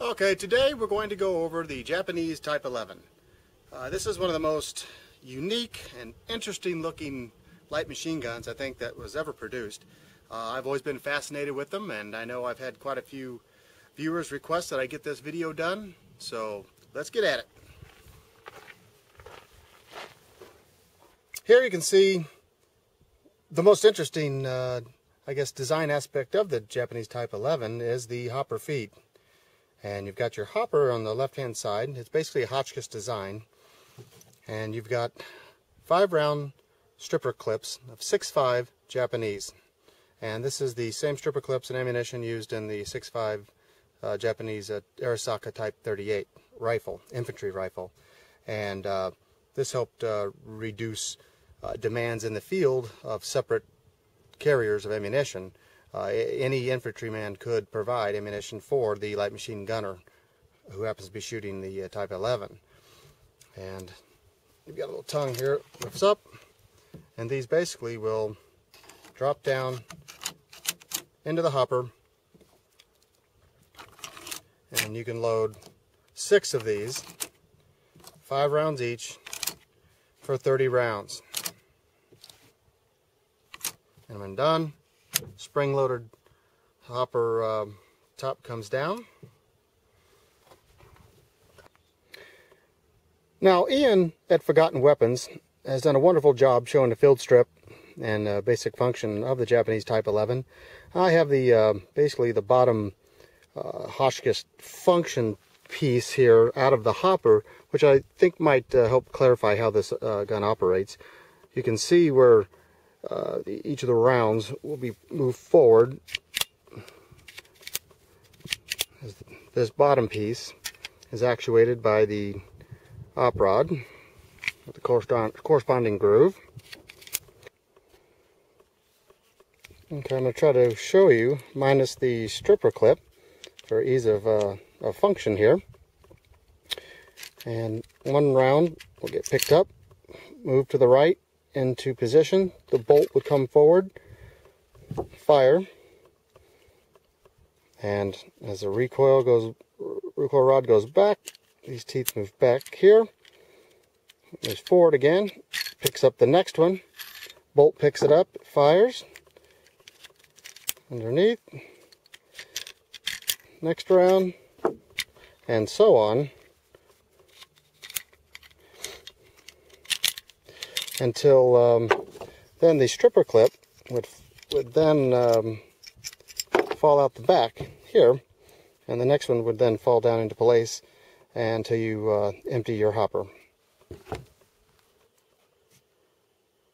Okay, today we're going to go over the Japanese Type 11. This is one of the most unique and interesting looking light machine guns I think that was ever produced. I've always been fascinated with them, and I know I've had quite a few viewers request that I get this video done, so let's get at it. Here you can see the most interesting I guess design aspect of the Japanese Type 11 is the hopper feed. And you've got your hopper on the left hand side. It's basically a Hotchkiss design, and you've got 5 round stripper clips of 6.5 Japanese, and this is the same stripper clips and ammunition used in the 6.5 Japanese Arisaka Type 38 rifle, infantry rifle, and this helped reduce demands in the field of separate carriers of ammunition. Any infantryman could provide ammunition for the light machine gunner who happens to be shooting the Type 11. And you've got a little tongue here, it lifts up, and these basically will drop down into the hopper, and you can load 6 of these, 5 rounds each, for 30 rounds. And when done, spring-loaded hopper top comes down. Now, Ian at Forgotten Weapons has done a wonderful job showing the field strip and basic function of the Japanese Type 11. I have the basically the bottom Hotchkiss function piece here out of the hopper, which I think might help clarify how this gun operates. You can see where each of the rounds will be moved forward. This bottom piece is actuated by the op rod with the corresponding groove. Okay, I'm going to try to show you minus the stripper clip for ease of function here. And one round will get picked up, moved to the right, into position, the bolt would come forward, fire, and as the recoil rod goes back, these teeth move back here, moves forward again, picks up the next one, bolt picks it up, fires, underneath, next round, and so on, until then the stripper clip would then fall out the back here, and the next one would then fall down into place until you empty your hopper.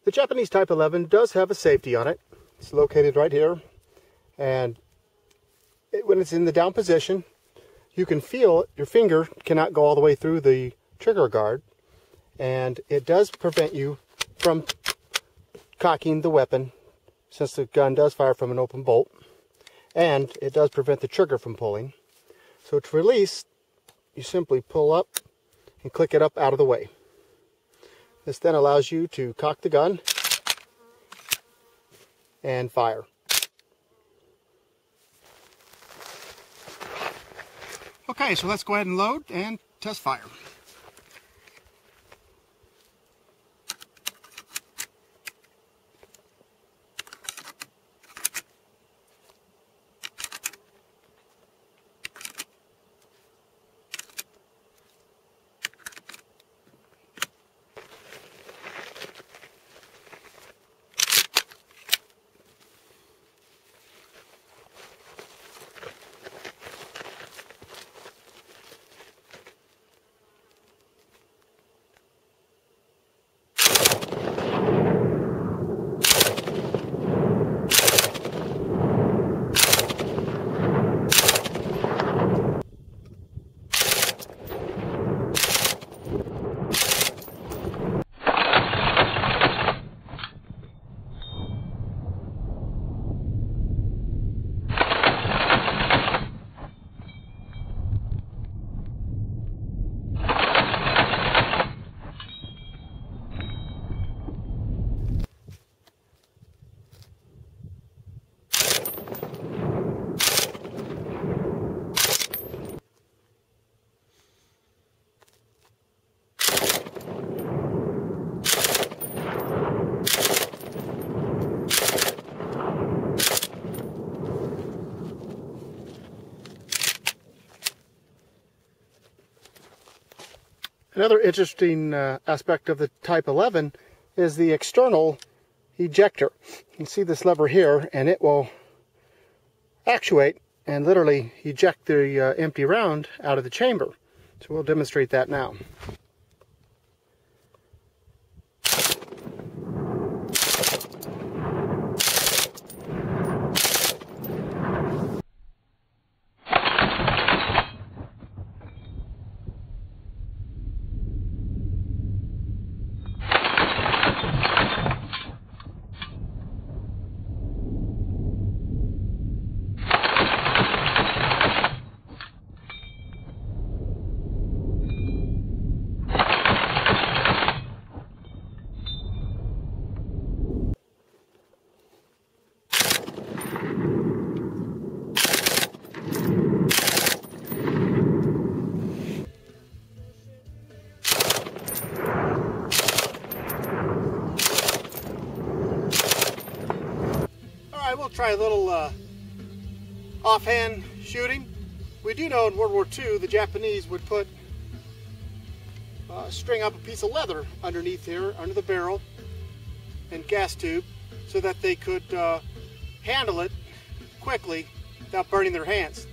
The Japanese Type 11 does have a safety on it. It's located right here, and when it's in the down position, you can feel it. Your finger cannot go all the way through the trigger guard, and it does prevent you from cocking the weapon, since the gun does fire from an open bolt, and it does prevent the trigger from pulling. So to release, you simply pull up and click it up out of the way. This then allows you to cock the gun and fire. Okay, so let's go ahead and load and test fire. Another interesting aspect of the Type 11 is the external ejector. You can see this lever here, and it will actuate and literally eject the empty round out of the chamber. So we'll demonstrate that now. We'll try a little offhand shooting. We do know in World War II the Japanese would put string up a piece of leather underneath here, under the barrel and gas tube, so that they could handle it quickly without burning their hands.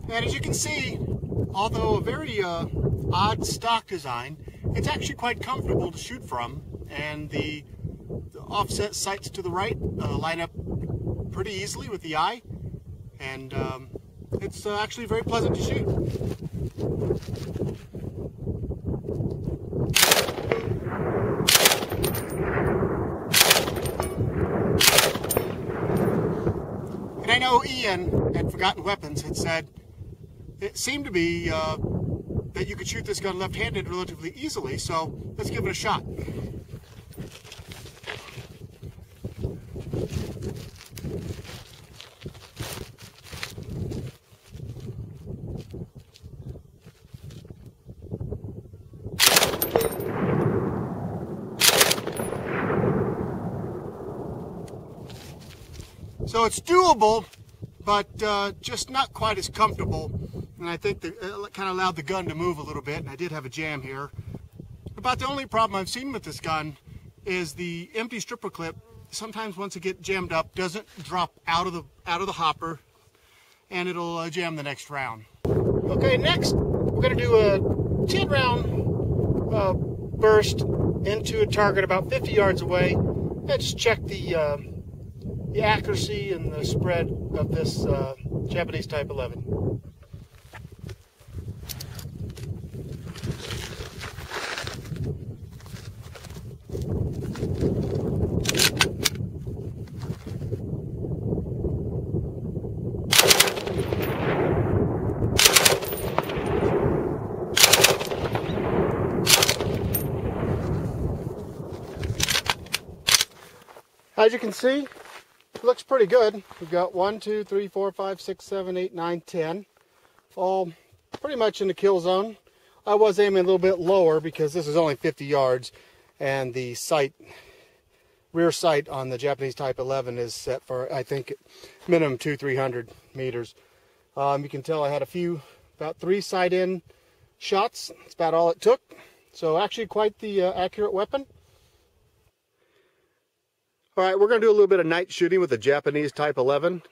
And as you can see, although a very odd stock design, it's actually quite comfortable to shoot from, and the offset sights to the right line up pretty easily with the eye, and it's actually very pleasant to shoot. And I know Ian at Forgotten Weapons had said it seemed to be that you could shoot this gun left-handed relatively easily, so let's give it a shot. So it's doable, but just not quite as comfortable. And I think that kind of allowed the gun to move a little bit, and I did have a jam here. About the only problem I've seen with this gun is the empty stripper clip, sometimes once it gets jammed up, doesn't drop out of the hopper, and it'll jam the next round. Okay, next we're going to do a 10-round burst into a target about 50 yards away. Let's check the accuracy and the spread of this Japanese Type 11. As you can see, it looks pretty good. We've got 1, 2, 3, 4, 5, 6, 7, 8, 9, 10. All pretty much in the kill zone. I was aiming a little bit lower because this is only 50 yards and the sight, rear sight on the Japanese Type 11 is set for, I think, minimum 200-300 meters. You can tell I had about 3 sight-in shots. That's about all it took. So actually quite the accurate weapon. All right, we're going to do a little bit of night shooting with the Japanese Type 11.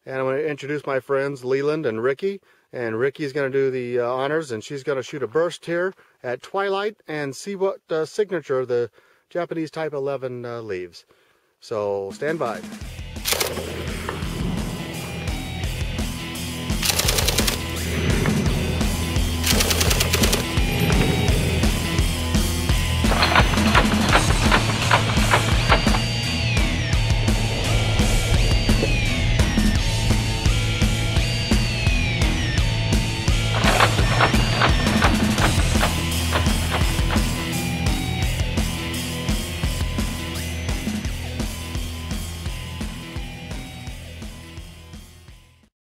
And I'm going to introduce my friends Leland and Ricky. And Ricky's going to do the honors, and she's going to shoot a burst here at twilight and see what signature the Japanese Type 11 leaves. So stand by.